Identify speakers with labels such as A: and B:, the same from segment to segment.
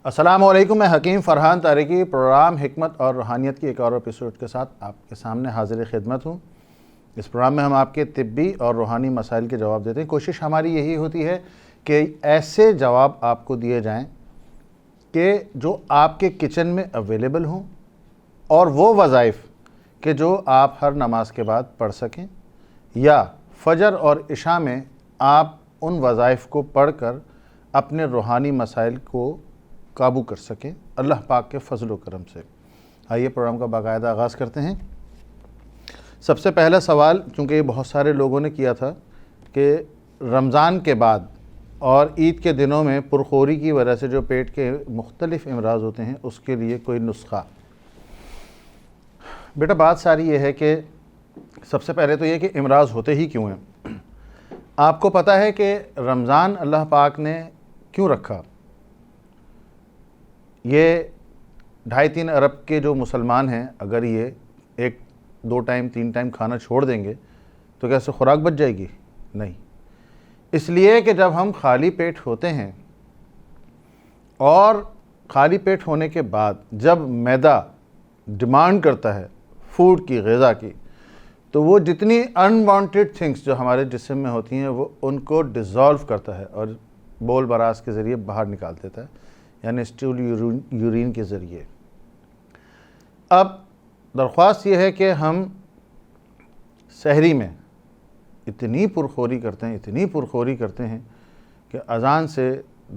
A: السلام علیکم، میں حکیم فرحان طارقی پروگرام حکمت اور روحانیت کی ایک اور ایپیسوڈ کے ساتھ آپ کے سامنے حاضر خدمت ہوں۔ اس پروگرام میں ہم آپ کے طبی اور روحانی مسائل کے جواب دیتے ہیں۔ کوشش ہماری یہی ہوتی ہے کہ ایسے جواب آپ کو دیے جائیں کہ جو آپ کے کچن میں اویلیبل ہوں، اور وہ وظائف کہ جو آپ ہر نماز کے بعد پڑھ سکیں، یا فجر اور عشاء میں آپ ان وظائف کو پڑھ کر اپنے روحانی مسائل کو قابو کر سکیں اللہ پاک کے فضل و کرم سے۔ آئیے پروگرام کا باقاعدہ آغاز کرتے ہیں۔ سب سے پہلا سوال، چونکہ یہ بہت سارے لوگوں نے کیا تھا کہ رمضان کے بعد اور عید کے دنوں میں پرخوری کی وجہ سے جو پیٹ کے مختلف امراض ہوتے ہیں اس کے لیے کوئی نسخہ۔ بیٹا بات ساری یہ ہے کہ سب سے پہلے تو یہ کہ امراض ہوتے ہی کیوں ہیں۔ آپ کو پتہ ہے کہ رمضان اللہ پاک نے کیوں رکھا؟ یہ 2.5-3 ارب کے جو مسلمان ہیں، اگر یہ 1-2 ٹائم 3 ٹائم کھانا چھوڑ دیں گے تو کیسے خوراک بچ جائے گی؟ نہیں، اس لیے کہ جب ہم خالی پیٹ ہوتے ہیں اور خالی پیٹ ہونے کے بعد جب معدہ ڈیمانڈ کرتا ہے فوڈ کی، غذا کی، تو وہ جتنی انوانٹیڈ تھنگس جو ہمارے جسم میں ہوتی ہیں وہ ان کو ڈیزالو کرتا ہے اور بول براز کے ذریعے باہر نکال دیتا ہے، یعنی اسٹول یورین کے ذریعے۔ اب درخواست یہ ہے کہ ہم سحری میں اتنی پرخوری کرتے ہیں کہ اذان سے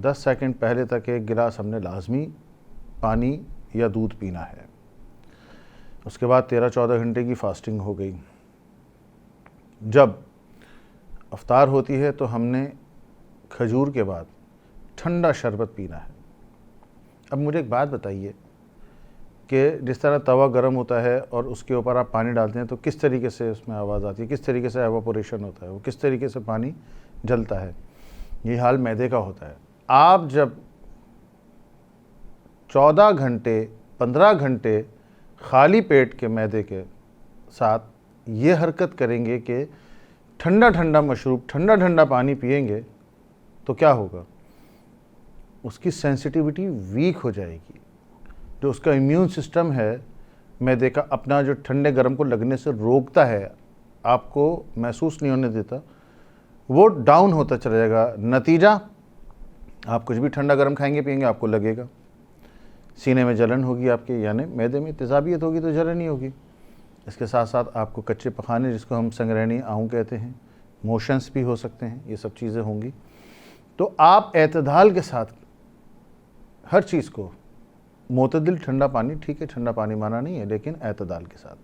A: 10 سیکنڈ پہلے تک 1 گلاس ہم نے لازمی پانی یا دودھ پینا ہے۔ اس کے بعد 13-14 گھنٹے کی فاسٹنگ ہو گئی۔ جب افطار ہوتی ہے تو ہم نے کھجور کے بعد ٹھنڈا شربت پینا ہے۔ اب مجھے ایک بات بتائیے کہ جس طرح توا گرم ہوتا ہے اور اس کے اوپر آپ پانی ڈالتے ہیں تو کس طریقے سے اس میں آواز آتی ہے، کس طریقے سے ایواپوریشن ہوتا ہے، وہ کس طریقے سے پانی جلتا ہے، یہ حال معدے کا ہوتا ہے۔ آپ جب 14 گھنٹے 15 گھنٹے خالی پیٹ کے معدے کے ساتھ یہ حرکت کریں گے کہ ٹھنڈا مشروب، ٹھنڈا پانی پئیں گے تو کیا ہوگا؟ اس کی سینسٹیوٹی ویک ہو جائے گی۔ جو اس کا امیون سسٹم ہے معدے کا، اپنا جو ٹھنڈے گرم کو لگنے سے روکتا ہے، آپ کو محسوس نہیں ہونے دیتا، وہ ڈاؤن ہوتا چلا جائے گا۔ نتیجہ آپ کچھ بھی ٹھنڈا گرم کھائیں گے پئیں گے آپ کو لگے گا، سینے میں جلن ہوگی آپ کے، یعنی معدے میں تیزابیت ہوگی تو جلن ہی ہوگی۔ اس کے ساتھ ساتھ آپ کو کچے پخانے، جس کو ہم سنگرینی آؤں کہتے ہیں، موشنز بھی ہو سکتے ہیں، یہ سب چیزیں ہوں گی۔ تو آپ اعتدال کے ساتھ ہر چیز کو، معتدل ٹھنڈا پانی، ٹھیک ہے ٹھنڈا پانی مانا نہیں ہے، لیکن اعتدال کے ساتھ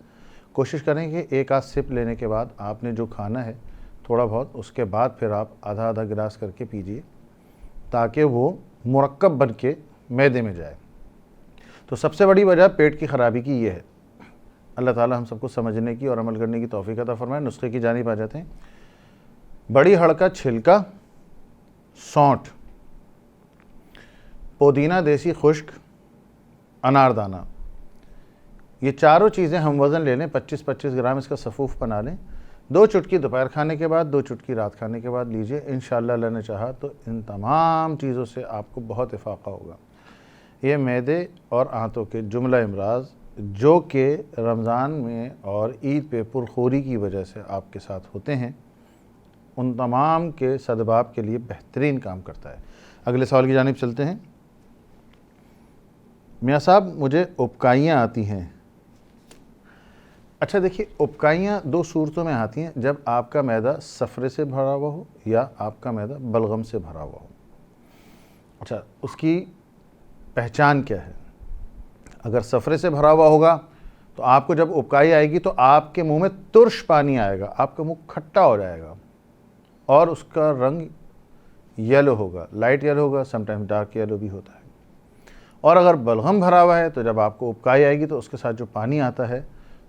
A: کوشش کریں کہ 1 آدھ سپ لینے کے بعد آپ نے جو کھانا ہے تھوڑا بہت، اس کے بعد پھر آپ آدھا گلاس کر کے پیجئے تاکہ وہ مرکب بن کے معدے میں جائے۔ تو سب سے بڑی وجہ پیٹ کی خرابی کی یہ ہے۔ اللہ تعالیٰ ہم سب کو سمجھنے کی اور عمل کرنے کی توفیق عطا فرمائے۔ نسخے کی جانب آ جاتے ہیں۔ بڑی ہڑ کا چھلکا، سونٹ، پودینہ دیسی خشک، اناردانہ، یہ چاروں چیزیں ہم وزن لے لیں، 25-25 گرام اس کا سفوف بنا لیں۔ 2 چٹکی دوپہر کھانے کے بعد، 2 چٹکی رات کھانے کے بعد لیجئے۔ انشاءاللہ اللہ نے چاہا تو ان تمام چیزوں سے آپ کو بہت افاقہ ہوگا۔ یہ معدے اور آنتوں کے جملہ امراض جو کہ رمضان میں اور عید پہ پرخوری کی وجہ سے آپ کے ساتھ ہوتے ہیں، ان تمام کے سدباب کے لیے بہترین کام کرتا ہے۔ اگلے سوال کی جانب چلتے ہیں۔ میاں صاحب مجھے ابکائیاں آتی ہیں۔ اچھا دیکھیے، ابکائیاں 2 صورتوں میں آتی ہیں، جب آپ کا معدہ صفرے سے بھرا ہوا ہو یا آپ کا معدہ بلغم سے بھرا ہوا ہو۔ اچھا، اس کی پہچان کیا ہے؟ اگر صفرے سے بھرا ہوا ہوگا تو آپ کو جب ابکائی آئے گی تو آپ کے منہ میں ترش پانی آئے گا، آپ کا منہ کھٹا ہو جائے گا اور اس کا رنگ یلو ہوگا، لائٹ یلو ہوگا، سم ٹائم ڈارک یلو بھی ہوتا ہے۔ اور اگر بلغم بھرا ہوا ہے تو جب آپ کو ابکائی آئے گی تو اس کے ساتھ جو پانی آتا ہے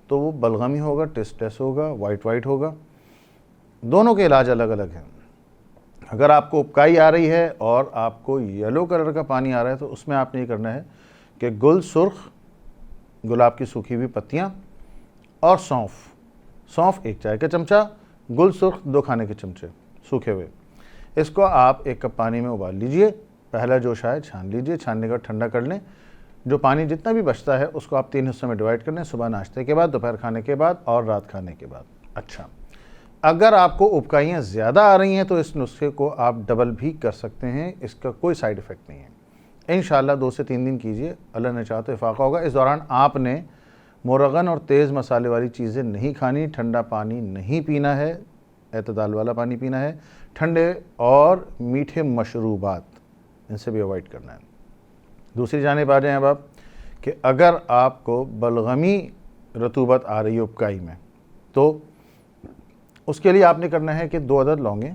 A: تو وہ بلغم ہی ہوگا، ٹیس ہوگا، وائٹ ہوگا۔ دونوں کے علاج الگ الگ ہیں۔ اگر آپ کو ابکائی آ رہی ہے اور آپ کو یلو کلر کا پانی آ رہا ہے تو اس میں آپ نے یہ کرنا ہے کہ گل سرخ، گلاب کی سوکھی ہوئی پتیاں اور سونف 1 چائے کا چمچہ، گل سرخ 2 کھانے کے چمچے سوکھے ہوئے، اس کو آپ 1 کپ پانی میں ابال لیجئے پہلا جوش آئے چھان لیجئے، چھاننے کے بعد ٹھنڈا کر لیں. جو پانی جتنا بھی بچتا ہے اس کو آپ 3 حصوں میں ڈیوائڈ کر لیں، صبح ناشتے کے بعد، دوپہر کھانے کے بعد اور رات کھانے کے بعد. اچھا، اگر آپ کو ابکائیاں زیادہ آ رہی ہیں تو اس نسخے کو آپ ڈبل بھی کر سکتے ہیں، اس کا کوئی سائیڈ ایفیکٹ نہیں ہے. انشاءاللہ 2 سے 3 دن کیجئے، اللہ نے چاہا تو افاقہ ہوگا. اس دوران آپ نے مرغن اور تیز مسالے والی چیزیں نہیں کھانی، ٹھنڈا پانی نہیں پینا ہے، اعتدال والا پانی پینا ہے، ٹھنڈے اور میٹھے مشروبات ان سے بھی اوائڈ کرنا ہے. دوسری جانب آ جائیں اب آپ کہ اگر آپ کو بلغمی رطوبت آ رہی ہے ابکائی میں تو اس کے لیے آپ نے کرنا ہے کہ 2 عدد لونگیں،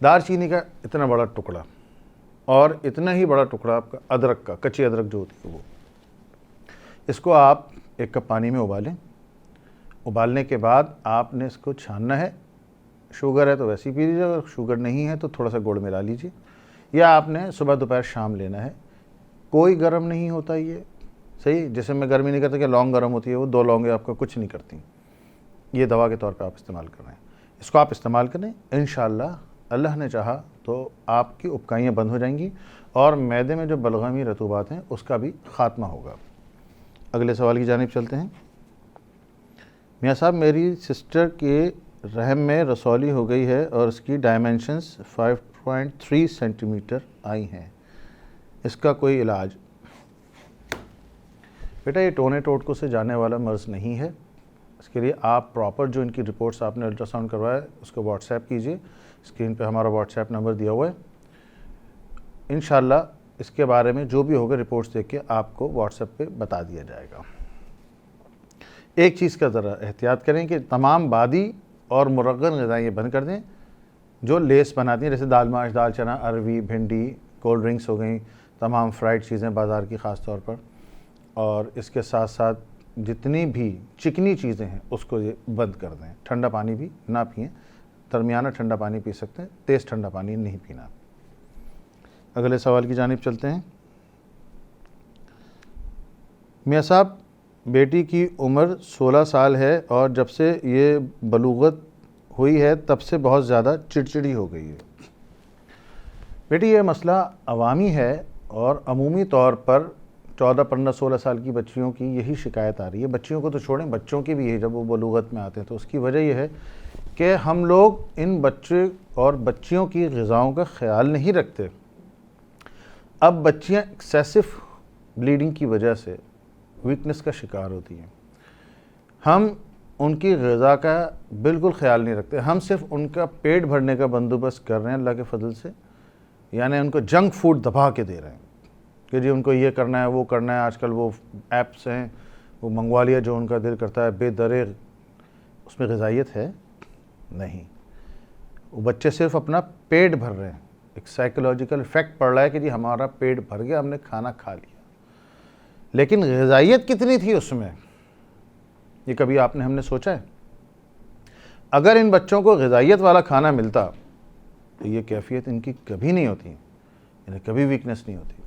A: دار چینی کا اتنا بڑا ٹکڑا اور اتنا ہی بڑا ٹکڑا آپ کا ادرک کا، کچی ادرک جو ہوتی ہے وہ، اس کو آپ 1 کپ پانی میں ابالیں. ابالنے کے بعد آپ نے اس کو چھاننا ہے. شوگر ہے تو ویسے ہی پی لیجیے، اگر شوگر نہیں ہے تو تھوڑا سا گڑ ملا لیجیے. یا آپ نے صبح دوپہر شام لینا ہے. کوئی گرم نہیں ہوتا یہ، صحیح، جیسے میں گرمی نہیں کرتا کہ لونگ گرم ہوتی ہے، وہ 2 لونگیں آپ کو کچھ نہیں کرتی. یہ دوا کے طور پہ آپ استعمال کر رہے ہیں، اس کو آپ استعمال کریں. انشاءاللہ اللہ نے چاہا تو آپ کی ابکائیاں بند ہو جائیں گی اور معدے میں جو بلغمی رطوبات ہیں اس کا بھی خاتمہ ہوگا. اگلے سوال کی جانب چلتے ہیں. میاں صاحب، میری سسٹر کے رحم میں رسولی ہو گئی ہے اور اس کی ڈائمینشنز 5.3 سینٹی میٹر آئی ہیں، اس کا کوئی علاج؟ بیٹا یہ ٹونے ٹوٹکوں سے جانے والا مرض نہیں ہے. اس کے لیے آپ پراپر جو ان کی رپورٹس آپ نے الٹرا ساؤنڈ کروایا ہے اس کو واٹس ایپ کیجئے. اسکرین پہ ہمارا واٹس ایپ نمبر دیا ہوا ہے. انشاءاللہ اس کے بارے میں جو بھی ہوگا رپورٹس دیکھ کے آپ کو واٹس ایپ پہ بتا دیا جائے گا. ایک چیز کا ذرا احتیاط کریں کہ تمام بادی اور مرغن غذائیں بند کر دیں جو لیس بناتی ہیں، جیسے دال ماش، دال چنا، اروی، بھنڈی، کولڈ ڈرنکس ہو گئیں، تمام فرائیڈ چیزیں بازار کی خاص طور پر، اور اس کے ساتھ ساتھ جتنی بھی چکنی چیزیں ہیں اس کو یہ بند کر دیں. ٹھنڈا پانی بھی نہ پئیں، درمیانہ ٹھنڈا پانی پی سکتے ہیں، تیز ٹھنڈا پانی نہیں پینا. اگلے سوال کی جانب چلتے ہیں. میاں صاحب، بیٹی کی عمر 16 سال ہے اور جب سے یہ بلوغت ہوئی ہے تب سے بہت زیادہ چڑچڑی ہو گئی ہے. بیٹی یہ مسئلہ عوامی ہے اور عمومی طور پر 14، 15، 16 سال کی بچیوں کی یہی شکایت آ رہی ہے. بچیوں کو تو چھوڑیں، بچوں کی بھی یہی، جب وہ بلوغت میں آتے ہیں تو اس کی وجہ یہ ہے کہ ہم لوگ ان بچے اور بچیوں کی غذاؤں کا خیال نہیں رکھتے. اب بچیاں ایکسیسو بلیڈنگ کی وجہ سے ویکنس کا شکار ہوتی ہیں. ہم ان کی غذا کا بالکل خیال نہیں رکھتے، ہم صرف ان کا پیٹ بھرنے کا بندوبست کر رہے ہیں اللہ کے فضل سے. یعنی ان کو جنک فوڈ دبا کے دے رہے ہیں کہ جی ان کو یہ کرنا ہے، وہ کرنا ہے. آج کل وہ ایپس ہیں، وہ منگوا لیا جو ان کا دل کرتا ہے، بے دریغ. اس میں غذائیت ہے نہیں. وہ بچے صرف اپنا پیٹ بھر رہے ہیں. ایک سائیکولوجیکل افیکٹ پڑ رہا ہے کہ جی ہمارا پیٹ بھر گیا، ہم نے کھانا کھا لیا. لیکن غذائیت کتنی تھی اس میں، یہ کبھی آپ نے ہم نے سوچا ہے؟ اگر ان بچوں کو غذائیت والا کھانا ملتا تو یہ کیفیت ان کی کبھی نہیں ہوتی، انہیں کبھی ویکنس نہیں ہوتی.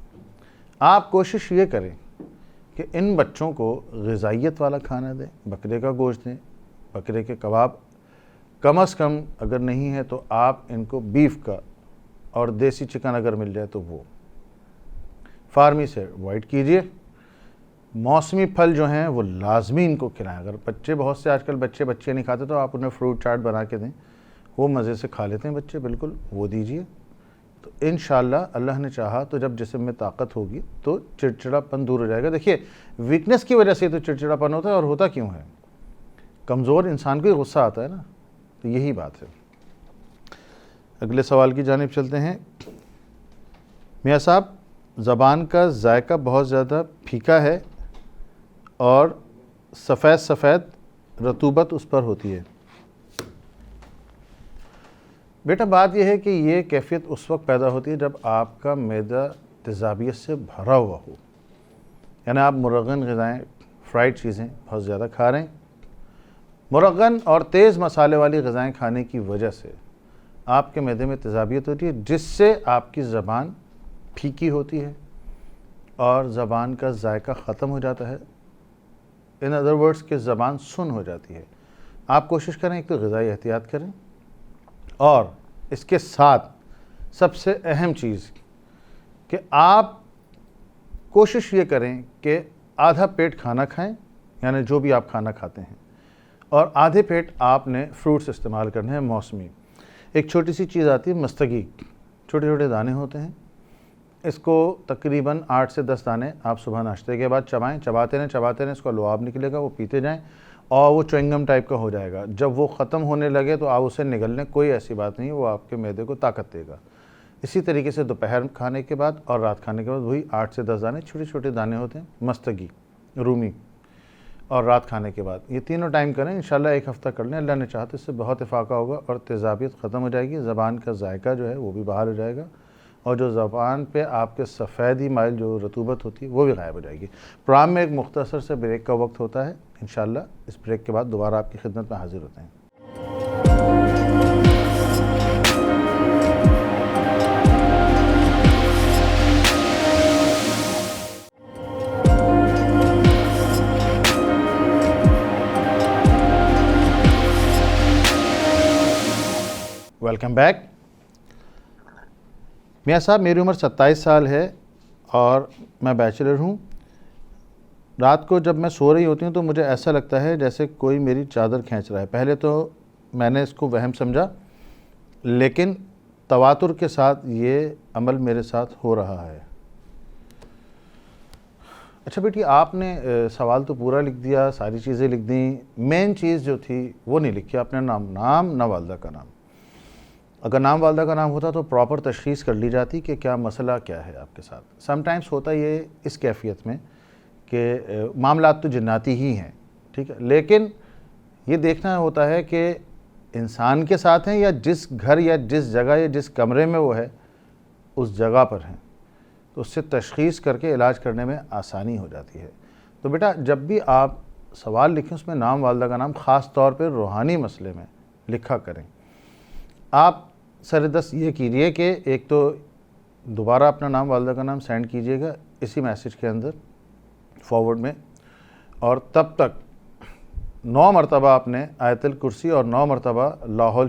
A: آپ کوشش یہ کریں کہ ان بچوں کو غذائیت والا کھانا دیں. بکرے کا گوشت دیں، بکرے کے کباب، کم از کم اگر نہیں ہے تو آپ ان کو بیف کا اور دیسی چکن اگر مل جائے تو وہ. فارمی سے اوائڈ کیجئے. موسمی پھل جو ہیں وہ لازمی ان کو کھلائیں. اگر بچے بہت سے آج کل بچے نہیں کھاتے تو آپ انہیں فروٹ چاٹ بنا کے دیں، وہ مزے سے کھا لیتے ہیں بچے، بالکل وہ دیجئے. تو انشاءاللہ اللہ نے چاہا تو جب جسم میں طاقت ہوگی تو چڑچڑا پن دور ہو جائے گا. دیکھیے ویکنس کی وجہ سے تو چڑچڑا پن ہوتا ہے، اور ہوتا کیوں ہے؟ کمزور انسان کو غصہ آتا ہے نا، تو یہی بات ہے. اگلے سوال کی جانب چلتے ہیں. میاں صاحب، زبان کا ذائقہ بہت زیادہ پھیکا ہے اور سفید رطوبت اس پر ہوتی ہے. بیٹا بات یہ ہے کہ یہ کیفیت اس وقت پیدا ہوتی ہے جب آپ کا معدہ تیزابیت سے بھرا ہوا ہو. یعنی آپ مرغن غذائیں، فرائیڈ چیزیں بہت زیادہ کھا رہے ہیں. مرغن اور تیز مسالے والی غذائیں کھانے کی وجہ سے آپ کے معدے میں تیزابیت ہوتی ہے، جس سے آپ کی زبان پھیکی ہوتی ہے اور زبان کا ذائقہ ختم ہو جاتا ہے. ان ادر ورڈز کہ زبان سن ہو جاتی ہے. آپ کوشش کریں ایک تو غذائی احتیاط کریں، اور اس کے ساتھ سب سے اہم چیز کہ آپ کوشش یہ کریں کہ آدھا پیٹ کھانا کھائیں، یعنی جو بھی آپ کھانا کھاتے ہیں، اور آدھے پیٹ آپ نے فروٹس استعمال کرنے ہیں موسمی۔ ایک چھوٹی سی چیز آتی ہے مستگی، چھوٹے چھوٹے دانے ہوتے ہیں، اس کو تقریباً 8 سے 10 دانے آپ صبح ناشتے کے بعد چبائیں، چباتے رہیں، اس کا لعاب نکلے گا، وہ پیتے جائیں اور وہ چوئنگم ٹائپ کا ہو جائے گا۔ جب وہ ختم ہونے لگے تو آپ اسے نگل لیں، کوئی ایسی بات نہیں، وہ آپ کے معدے کو طاقت دے گا۔ اسی طریقے سے دوپہر کھانے کے بعد اور رات کھانے کے بعد وہی 8 سے 10 دانے چھوٹے چھوٹے دانے ہوتے ہیں، مستگی، رومی، اور رات کھانے کے بعد یہ تینوں ٹائم کریں۔ انشاءاللہ 1 ہفتہ کر لیں، اللہ نے چاہا تو اس سے بہت افاقہ ہوگا اور تیزابیت ختم ہو جائے گی، زبان کا ذائقہ جو ہے وہ بھی بحال ہو جائے گا، اور جو زبان پہ آپ کے سفیدی مائل جو رطوبت ہوتی ہے وہ بھی غائب ہو جائے گی۔ پروگرام میں ایک مختصر سے بریک کا وقت ہوتا ہے، انشاءاللہ اس بریک کے بعد دوبارہ آپ کی خدمت میں حاضر ہوتے ہیں۔ Welcome back. میاں صاحب، میری عمر 27 سال ہے اور میں بیچلر ہوں۔ رات کو جب میں سو رہی ہوتی ہوں تو مجھے ایسا لگتا ہے جیسے کوئی میری چادر کھینچ رہا ہے۔ پہلے تو میں نے اس کو وہم سمجھا، لیکن تواتر کے ساتھ یہ عمل میرے ساتھ ہو رہا ہے۔ اچھا بیٹی، آپ نے سوال تو پورا لکھ دیا، ساری چیزیں لکھ دیں، مین چیز جو تھی وہ نہیں لکھی آپ نے، نام نہ والدہ کا نام۔ اگر نام والدہ کا نام ہوتا تو پراپر تشخیص کر لی جاتی کہ کیا مسئلہ کیا ہے آپ کے ساتھ۔ سم ٹائمز ہوتا یہ اس کیفیت میں کہ معاملات تو جناتی ہی ہیں، ٹھیک ہے، لیکن یہ دیکھنا ہوتا ہے کہ انسان کے ساتھ ہیں یا جس گھر یا جس جگہ یا جس کمرے میں وہ ہے اس جگہ پر ہیں، تو اس سے تشخیص کر کے علاج کرنے میں آسانی ہو جاتی ہے۔ تو بیٹا جب بھی آپ سوال لکھیں اس میں نام والدہ کا نام خاص طور پہ روحانی مسئلے میں لکھا کریں۔ آپ سردست یہ کیجئے کہ ایک تو دوبارہ اپنا نام والدہ کا نام سینڈ کیجئے گا اسی میسیج کے اندر فارورڈ میں، اور تب تک 9 مرتبہ آپ نے آیت الکرسی اور 9 مرتبہ لاحول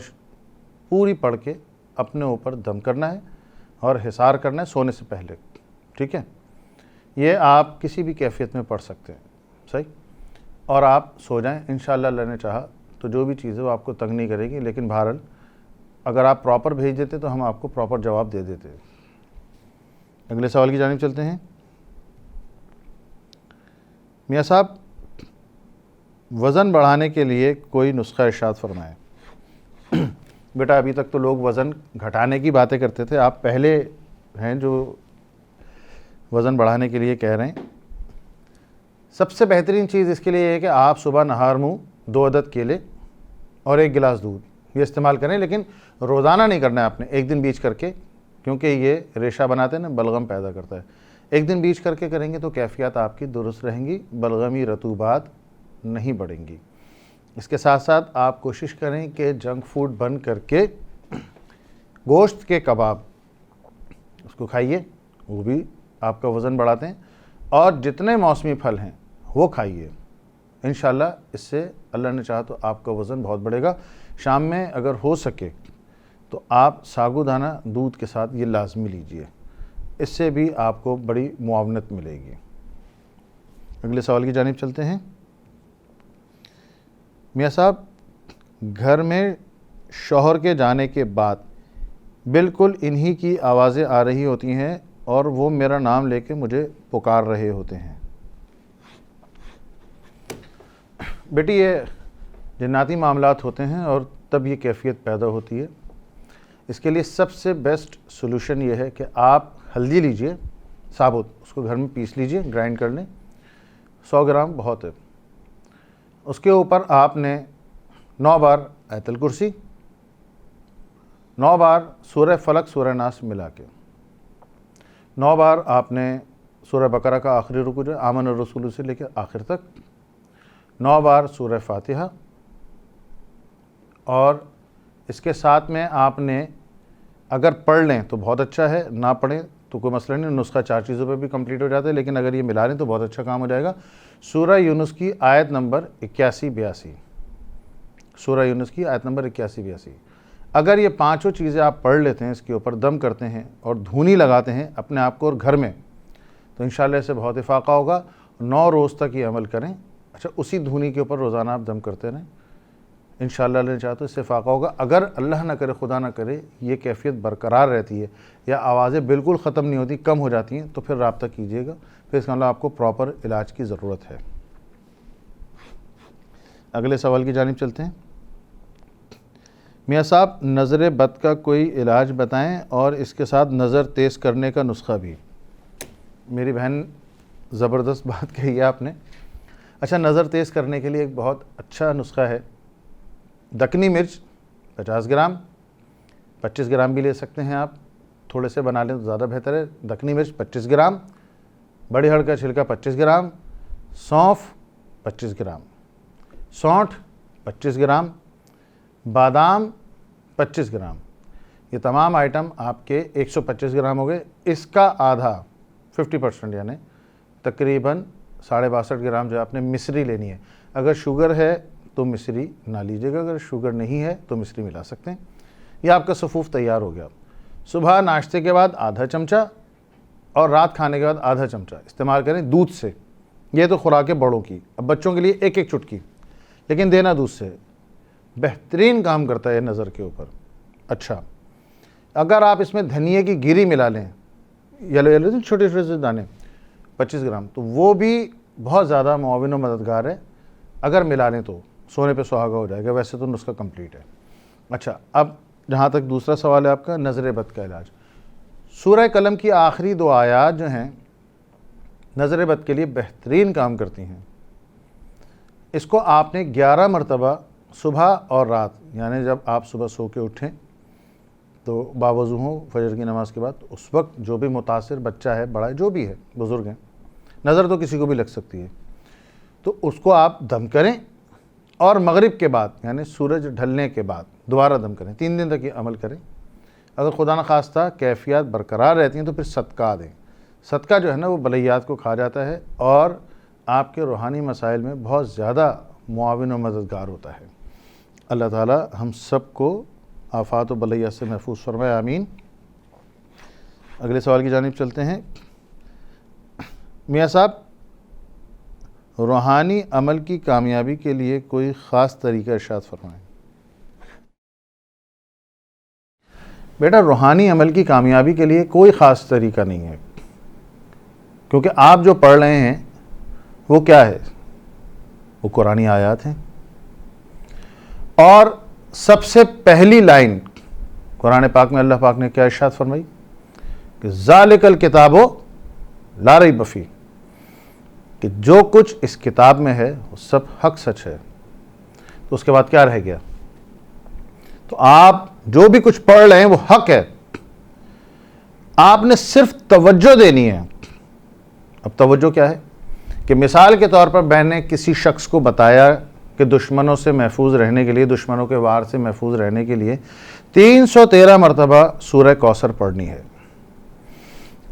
A: پوری پڑھ کے اپنے اوپر دم کرنا ہے اور حصار کرنا ہے سونے سے پہلے، ٹھیک ہے۔ یہ آپ کسی بھی کیفیت میں پڑھ سکتے ہیں، صحیح، اور آپ سو جائیں انشاءاللہ۔ اللہ نے چاہا تو جو بھی چیز ہے وہ آپ کو تنگ نہیں کرے گی، لیکن بہرحال اگر آپ پراپر بھیج دیتے تو ہم آپ کو پراپر جواب دے دیتے۔ اگلے سوال کی جانب چلتے ہیں۔ میاں صاحب، وزن بڑھانے کے لیے کوئی نسخہ ارشاد فرمائیں۔ بیٹا ابھی تک تو لوگ وزن گھٹانے کی باتیں کرتے تھے، آپ پہلے ہیں جو وزن بڑھانے کے لیے کہہ رہے ہیں۔ سب سے بہترین چیز اس کے لیے یہ ہے کہ آپ صبح نہار منہ 2 عدد کیلے اور 1 گلاس دودھ یہ استعمال کریں، لیکن روزانہ نہیں کرنا ہے آپ نے، ایک دن بیچ کر کے، کیونکہ یہ ریشہ بناتے ہیں نا، بلغم پیدا کرتا ہے۔ ایک دن بیچ کر کے کریں گے تو کیفیات آپ کی درست رہیں گی، بلغمی رطوبات نہیں بڑھیں گی۔ اس کے ساتھ ساتھ آپ کوشش کریں کہ جنک فوڈ بند کر کے گوشت کے کباب اس کو کھائیے، وہ بھی آپ کا وزن بڑھاتے ہیں، اور جتنے موسمی پھل ہیں وہ کھائیے۔ انشاءاللہ اس سے اللہ نے چاہا تو آپ کا وزن بہت بڑھے گا۔ شام میں اگر ہو سکے تو آپ ساگو دانہ دودھ کے ساتھ یہ لازمی لیجئے، اس سے بھی آپ کو بڑی معاونت ملے گی۔ اگلے سوال کی جانب چلتے ہیں۔ میاں صاحب، گھر میں شوہر کے جانے کے بعد بالکل انہی کی آوازیں آ رہی ہوتی ہیں اور وہ میرا نام لے کے مجھے پکار رہے ہوتے ہیں۔ بیٹی یہ جناتی معاملات ہوتے ہیں اور تب یہ کیفیت پیدا ہوتی ہے۔ اس کے لیے سب سے بیسٹ سولوشن یہ ہے کہ آپ ہلدی لیجئے ثابت، اس کو گھر میں پیس لیجئے، گرائنڈ کر لیں، 100 گرام بہت ہے۔ اس کے اوپر آپ نے 9 بار آیت الکرسی، 9 بار سورہ فلق سورہ ناس ملا کے، 9 بار آپ نے سورہ بقرہ کا آخری رکوع جو آمن الرسول سے لے کے آخر تک، 9 بار سورہ فاتحہ، اور اس کے ساتھ میں آپ نے اگر پڑھ لیں تو بہت اچھا ہے، نہ پڑھیں تو کوئی مسئلہ نہیں، نسخہ 4 چیزوں پہ بھی کمپلیٹ ہو جاتا ہے، لیکن اگر یہ ملا لیں تو بہت اچھا کام ہو جائے گا۔ سورہ یونس کی آیت نمبر 81-82، سورہ یونس کی آیت نمبر 81-82 اگر یہ پانچوں چیزیں آپ پڑھ لیتے ہیں، اس کے اوپر دم کرتے ہیں اور دھونی لگاتے ہیں اپنے آپ کو اور گھر میں، تو انشاءاللہ اس سے بہت افاقہ ہوگا۔ 9 روز تک یہ عمل کریں۔ اچھا، اسی دھونی کے اوپر روزانہ آپ دم کرتے رہیں، انشاءاللہ اللہ نے چاہا تو اس سے افاقہ ہوگا۔ اگر اللہ نہ کرے، خدا نہ کرے، یہ کیفیت برقرار رہتی ہے یا آوازیں بالکل ختم نہیں ہوتی، کم ہو جاتی ہیں، تو پھر رابطہ کیجیے گا، پھر اس کا مطلب آپ کو پراپر علاج کی ضرورت ہے۔ اگلے سوال کی جانب چلتے ہیں۔ میاں صاحب، نظر بد کا کوئی علاج بتائیں اور اس کے ساتھ نظر تیز کرنے کا نسخہ بھی۔ میری بہن زبردست بات کہی ہے آپ نے۔ اچھا، نظر تیز کرنے کے لیے ایک بہت اچھا نسخہ ہے۔ دکنی مرچ 50 گرام، 25 گرام بھی لے سکتے ہیں آپ، تھوڑے سے بنا لیں تو زیادہ بہتر ہے۔ دکنی مرچ 25 گرام، بڑی ہڑ کا چھلکا 25 گرام، سونف 25 گرام، سونٹھ 25 گرام، بادام 25 گرام۔ یہ تمام آئٹم آپ کے 125 گرام ہو گئے۔ اس کا آدھا 50% یعنی تقریباً 62.5 گرام جو آپ نے مصری لینی ہے۔ اگر شوگر ہے تو مصری نہ لیجیے گا، اگر شوگر نہیں ہے تو مصری ملا سکتے ہیں۔ یہ آپ کا صفوف تیار ہو گیا۔ صبح ناشتے کے بعد آدھا چمچہ اور رات کھانے کے بعد آدھا چمچہ استعمال کریں دودھ سے۔ یہ تو خوراک بڑوں کی، اب بچوں کے لیے ایک ایک چٹکی، لیکن دینا دودھ سے۔ بہترین کام کرتا ہے یہ نظر کے اوپر۔ اچھا، اگر آپ اس میں دھنیے کی گری ملا لیں، یلو چھوٹے چھوٹے سے دانے 25 گرام، تو وہ بھی بہت زیادہ معاون و مددگار ہے۔ اگر ملا لیں تو سونے پہ سہاگا ہو جائے گا، ویسے تو نسخہ کمپلیٹ ہے۔ اچھا، اب جہاں تک دوسرا سوال ہے آپ کا، نظر بد کا علاج۔ سورہ قلم کی آخری 2 آیات جو ہیں نظر بد کے لیے بہترین کام کرتی ہیں۔ اس کو آپ نے 11 مرتبہ صبح اور رات، یعنی جب آپ صبح سو کے اٹھیں تو باوضو ہوں فجر کی نماز کے بعد، اس وقت جو بھی متاثر بچہ ہے، بڑا ہے، جو بھی ہے، بزرگ ہیں، نظر تو کسی کو بھی لگ سکتی ہے، تو اس کو آپ دم کریں، اور مغرب کے بعد یعنی سورج ڈھلنے کے بعد دوبارہ دم کریں۔ 3 دن تک یہ عمل کریں۔ اگر خدا نخواستہ کیفیات برقرار رہتی ہیں تو پھر صدقہ دیں۔ صدقہ جو ہے نا وہ بلیات کو کھا جاتا ہے اور آپ کے روحانی مسائل میں بہت زیادہ معاون و مددگار ہوتا ہے۔ اللہ تعالی ہم سب کو آفات و بلیات سے محفوظ فرمائے، آمین۔ اگلے سوال کی جانب چلتے ہیں۔ میاں صاحب، روحانی عمل کی کامیابی کے لیے کوئی خاص طریقہ ارشاد فرمائیں۔ بیٹا، روحانی عمل کی کامیابی کے لیے کوئی خاص طریقہ نہیں ہے، کیونکہ آپ جو پڑھ رہے ہیں وہ کیا ہے؟ وہ قرآنی آیات ہیں، اور سب سے پہلی لائن قرآن پاک میں اللہ پاک نے کیا ارشاد فرمائی کہ ذالک الکتاب لا ریب فیہ، کہ جو کچھ اس کتاب میں ہے وہ سب حق سچ ہے۔ تو اس کے بعد کیا رہ گیا؟ تو آپ جو بھی کچھ پڑھ رہے ہیں وہ حق ہے، آپ نے صرف توجہ دینی ہے۔ اب توجہ کیا ہے کہ مثال کے طور پر میں نے کسی شخص کو بتایا کہ دشمنوں سے محفوظ رہنے کے لیے، دشمنوں کے وار سے محفوظ رہنے کے لیے 313 مرتبہ سورہ کوثر پڑھنی ہے۔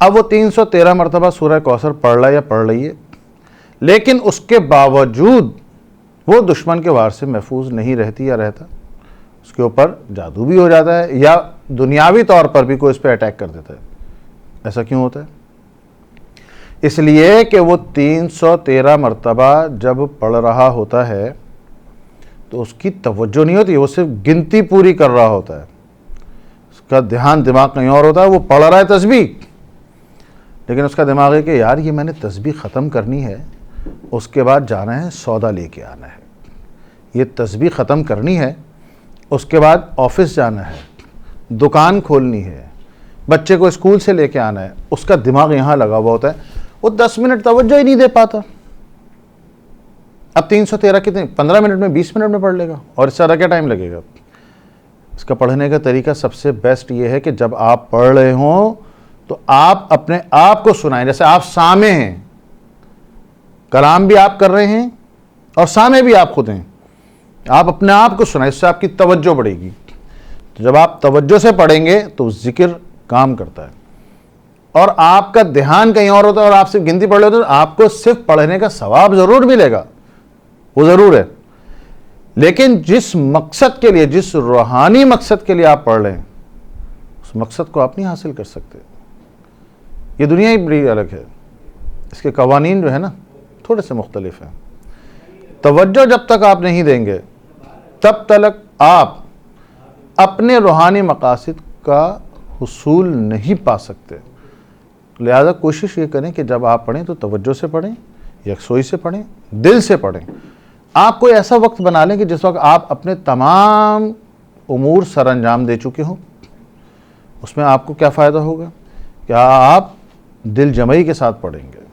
A: اب وہ 313 مرتبہ سورہ کوثر پڑھ رہا یا پڑھ رہی ہے، لیکن اس کے باوجود وہ دشمن کے وار سے محفوظ نہیں رہتی یا رہتا، اس کے اوپر جادو بھی ہو جاتا ہے یا دنیاوی طور پر بھی کوئی اس پہ اٹیک کر دیتا ہے۔ ایسا کیوں ہوتا ہے؟ اس لیے کہ وہ 313 مرتبہ جب پڑھ رہا ہوتا ہے تو اس کی توجہ نہیں ہوتی، وہ صرف گنتی پوری کر رہا ہوتا ہے، اس کا دھیان دماغ کہیں اور ہوتا ہے۔ وہ پڑھ رہا ہے تسبیح، لیکن اس کا دماغ ہے کہ یار یہ میں نے تسبیح ختم کرنی ہے، اس کے بعد جانا ہے سودا لے کے آنا ہے، یہ تسبیح ختم کرنی ہے، اس کے بعد آفس جانا ہے، دکان کھولنی ہے، بچے کو اسکول سے لے کے آنا ہے، اس کا دماغ یہاں لگا ہوا ہوتا ہے، وہ 10 منٹ توجہ ہی نہیں دے پاتا۔ اب 313 کتنے 15 منٹ میں 20 منٹ میں پڑھ لے گا، اور اس سے زیادہ کیا ٹائم لگے گا؟ اس کا پڑھنے کا طریقہ سب سے بیسٹ یہ ہے کہ جب آپ پڑھ رہے ہوں تو آپ اپنے آپ کو سنائیں، جیسے آپ سامع ہیں، کلام بھی آپ کر رہے ہیں اور سامع بھی آپ خود ہیں، آپ اپنے آپ کو سنائیں، اس سے آپ کی توجہ بڑھے گی۔ تو جب آپ توجہ سے پڑھیں گے تو ذکر کام کرتا ہے، اور آپ کا دھیان کہیں اور ہوتا ہے، اور آپ صرف گنتی پڑھ لیتے ہیں تو آپ کو صرف پڑھنے کا ثواب ضرور ملے گا، وہ ضرور ہے، لیکن جس مقصد کے لیے، جس روحانی مقصد کے لیے آپ پڑھ لیں، اس مقصد کو آپ نہیں حاصل کر سکتے. یہ دنیا ہی بڑی الگ ہے، اس کے قوانین جو ہے نا تھوڑے سے مختلف ہیں. توجہ جب تک آپ نہیں دیں گے تب تک آپ اپنے روحانی مقاصد کا حصول نہیں پا سکتے. لہذا کوشش یہ کریں کہ جب آپ پڑھیں تو توجہ سے پڑھیں، یکسوئی سے پڑھیں، دل سے پڑھیں. آپ کوئی ایسا وقت بنا لیں کہ جس وقت آپ اپنے تمام امور سر انجام دے چکے ہوں. اس میں آپ کو کیا فائدہ ہوگا کہ آپ دل جمعی کے ساتھ پڑھیں گے.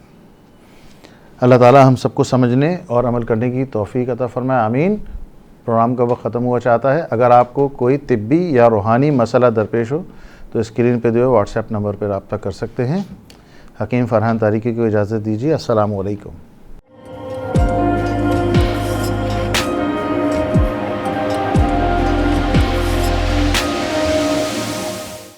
A: اللہ تعالی ہم سب کو سمجھنے اور عمل کرنے کی توفیق عطا فرمائے، آمین. پروگرام کا وقت ختم ہوا چاہتا ہے. اگر آپ کو کوئی طبی یا روحانی مسئلہ درپیش ہو تو اسکرین پہ جو واٹس ایپ نمبر پہ رابطہ کر سکتے ہیں. حکیم فرحان تاریکی کو اجازت دیجیے. السلام علیکم.